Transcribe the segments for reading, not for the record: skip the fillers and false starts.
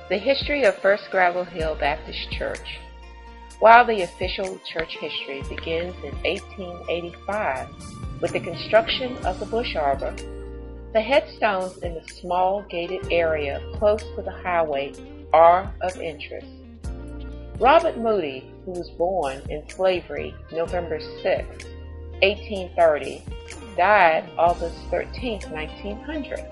The history of First Gravel Hill Baptist Church. While the official church history begins in 1885 with the construction of the Bush Arbor, the headstones in the small gated area close to the highway are of interest. Robert Moody, who was born in slavery November 6, 1830, died August 13, 1900.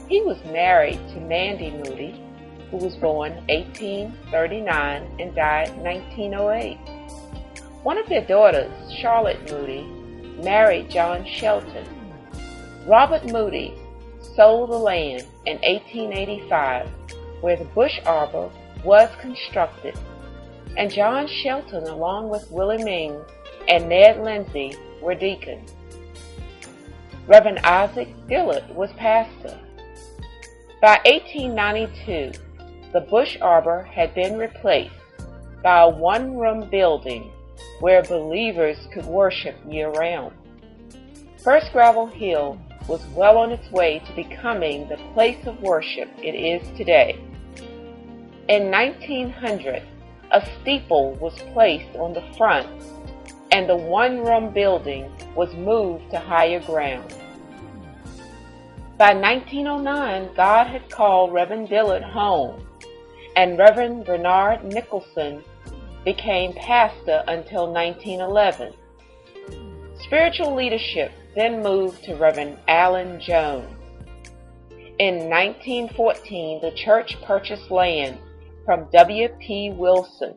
He was married to Mandy Moody, who was born 1839 and died 1908. One of their daughters, Charlotte Moody, married John Shelton. Robert Moody sold the land in 1885 where the Bush Arbor was constructed, and John Shelton, along with Willie Ming and Ned Lindsay, were deacons. Reverend Isaac Dillard was pastor. By 1892, the Bush Arbor had been replaced by a one-room building where believers could worship year-round. First Gravel Hill was well on its way to becoming the place of worship it is today. In 1900, a steeple was placed on the front, and the one-room building was moved to higher ground. By 1909, God had called Reverend Dillard home, and Reverend Bernard Nicholson became pastor until 1911. Spiritual leadership then moved to Reverend Allen Jones. In 1914, the church purchased land from W.P. Wilson.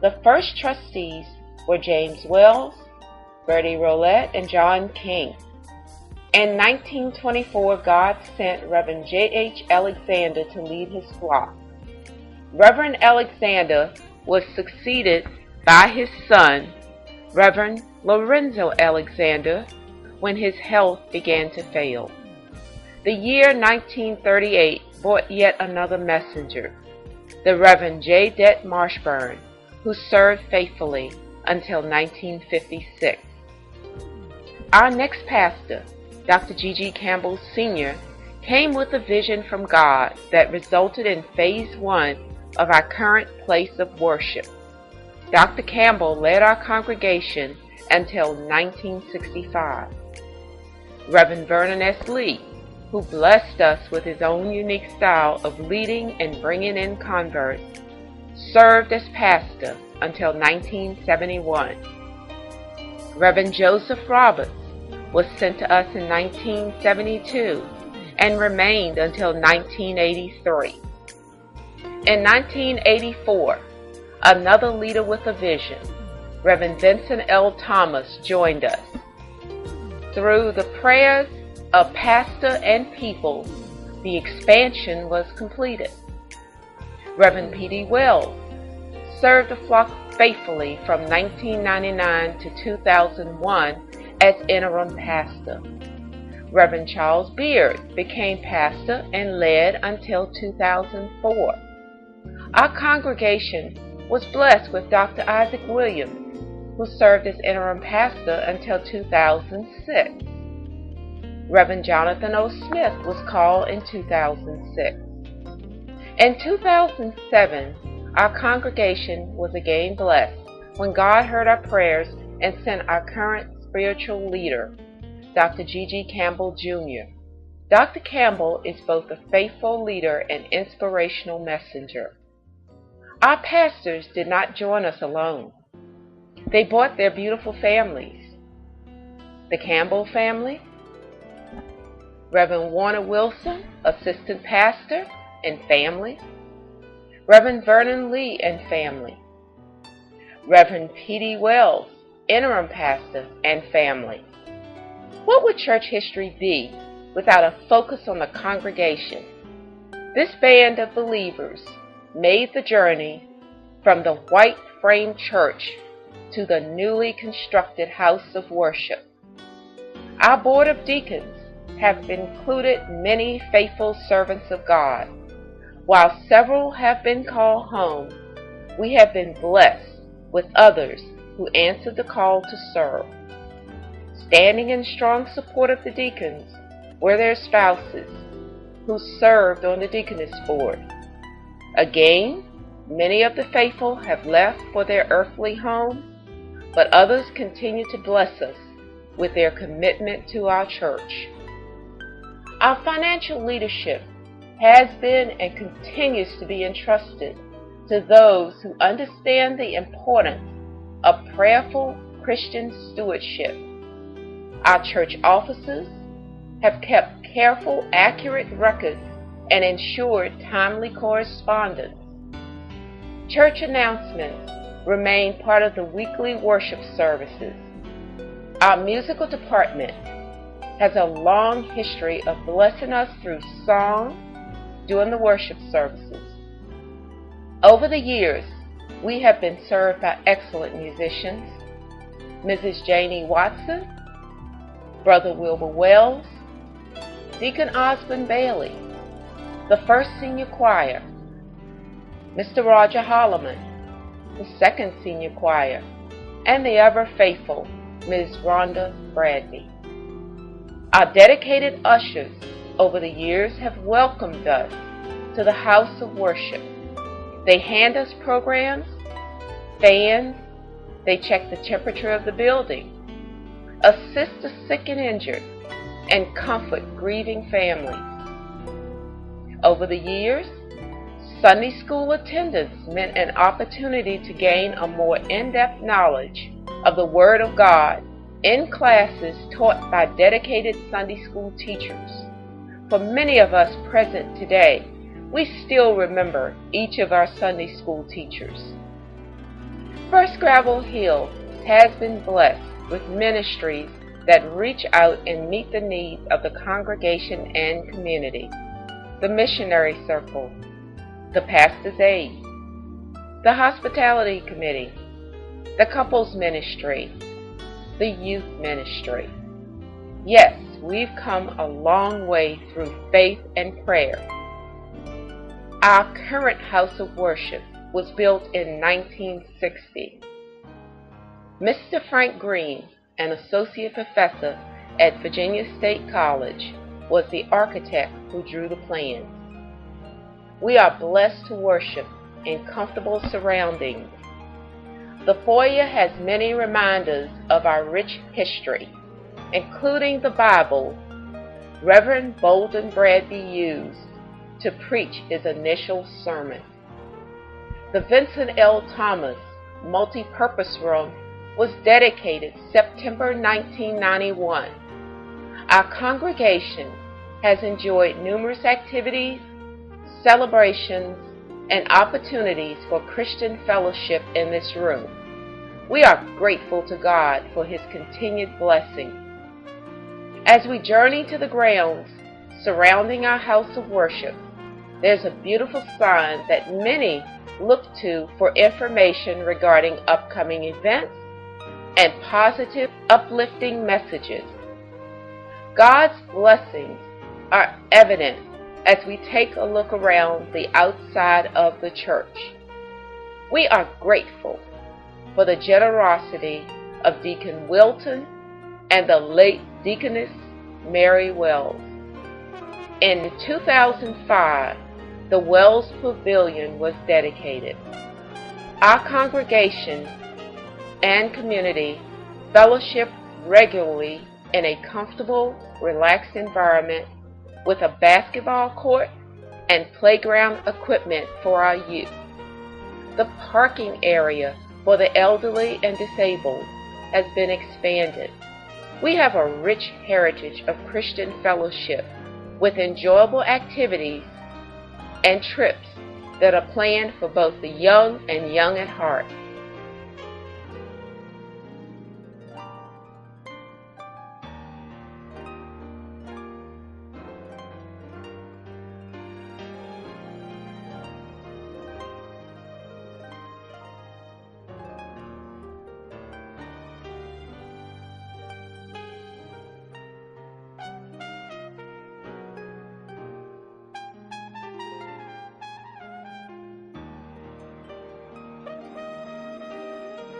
The first trustees were James Wells, Bertie Roulette, and John King. In 1924, God sent Reverend J.H. Alexander to lead his flock. Reverend Alexander was succeeded by his son, Reverend Lorenzo Alexander, when his health began to fail. The year 1938 brought yet another messenger, the Reverend J. Det Marshburn, who served faithfully until 1956. Our next pastor, Dr. G.G. Campbell Sr., came with a vision from God that resulted in Phase 1 of our current place of worship. Dr. Campbell led our congregation until 1965. Reverend Vernon S. Lee, who blessed us with his own unique style of leading and bringing in converts, served as pastor until 1971. Reverend Joseph Roberts was sent to us in 1972 and remained until 1983. In 1984, another leader with a vision, Reverend Vincent L. Thomas, joined us. Through the prayers of pastor and people, the expansion was completed. Reverend P.D. Wells served the flock faithfully from 1999 to 2001 as interim pastor. Reverend Charles Beard became pastor and led until 2004. Our congregation was blessed with Dr. Isaac Williams, who served as interim pastor until 2006. Reverend Jonathan O. Smith was called in 2006. In 2007, our congregation was again blessed when God heard our prayers and sent our current spiritual leader, Dr. G.G. Campbell Jr. Dr. Campbell is both a faithful leader and inspirational messenger. Our pastors did not join us alone. They brought their beautiful families. The Campbell family, Reverend Warner Wilson, assistant pastor and family, Reverend Vernon Lee and family, Reverend P.D. Wells, interim pastor and family. What would church history be without a focus on the congregation? This band of believers made the journey from the white frame church to the newly constructed house of worship. Our board of deacons have included many faithful servants of God. While several have been called home, we have been blessed with others who answered the call to serve. Standing in strong support of the deacons were their spouses, who served on the deaconess board. Again, many of the faithful have left for their earthly home, but others continue to bless us with their commitment to our church. Our financial leadership has been and continues to be entrusted to those who understand the importance of prayerful Christian stewardship. Our church officers have kept careful, accurate records and ensured timely correspondence. Church announcements remain part of the weekly worship services. Our musical department has a long history of blessing us through song during the worship services. Over the years, we have been served by excellent musicians, Mrs. Janie Watson, Brother Wilbur Wells, Deacon Osmond Bailey, the first senior choir, Mr. Roger Holloman, the second senior choir, and the ever-faithful Ms. Rhonda Bradby. Our dedicated ushers over the years have welcomed us to the house of worship. They hand us programs, fans, they check the temperature of the building, assist the sick and injured, and comfort grieving families. Over the years, Sunday school attendance meant an opportunity to gain a more in-depth knowledge of the Word of God in classes taught by dedicated Sunday school teachers. For many of us present today, we still remember each of our Sunday school teachers. First Gravel Hill has been blessed with ministries that reach out and meet the needs of the congregation and community. The Missionary Circle, the Pastor's Aid, the Hospitality Committee, the Couples Ministry, the Youth Ministry. Yes, we've come a long way through faith and prayer. Our current house of worship was built in 1960. Mr. Frank Green, an associate professor at Virginia State College, was the architect who drew the plans. We are blessed to worship in comfortable surroundings. The foyer has many reminders of our rich history, including the Bible Reverend Bolden Bradby used to preach his initial sermon. The Vincent L. Thomas Multi-Purpose Room was dedicated September 1991. Our congregation has enjoyed numerous activities, celebrations, and opportunities for Christian fellowship in this room. We are grateful to God for His continued blessing. As we journey to the grounds surrounding our house of worship, there's a beautiful sign that many look to for information regarding upcoming events and positive, uplifting messages. God's blessings are evident as we take a look around the outside of the church. We are grateful for the generosity of Deacon Wilton and the late Deaconess Mary Wells. In 2005, the Wells Pavilion was dedicated. Our congregation and community fellowship regularly in a comfortable, relaxed environment with a basketball court and playground equipment for our youth. The parking area for the elderly and disabled has been expanded. We have a rich heritage of Christian fellowship with enjoyable activities and trips that are planned for both the young and young at heart.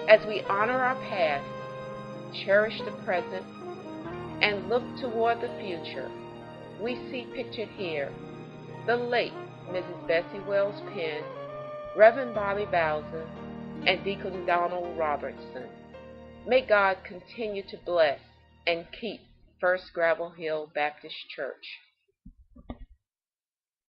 As we honor our past, cherish the present, and look toward the future, we see pictured here the late Mrs. Bessie Wells Penn, Reverend Bobby Bowser, and Deacon Donald Robertson. May God continue to bless and keep First Gravel Hill Baptist Church.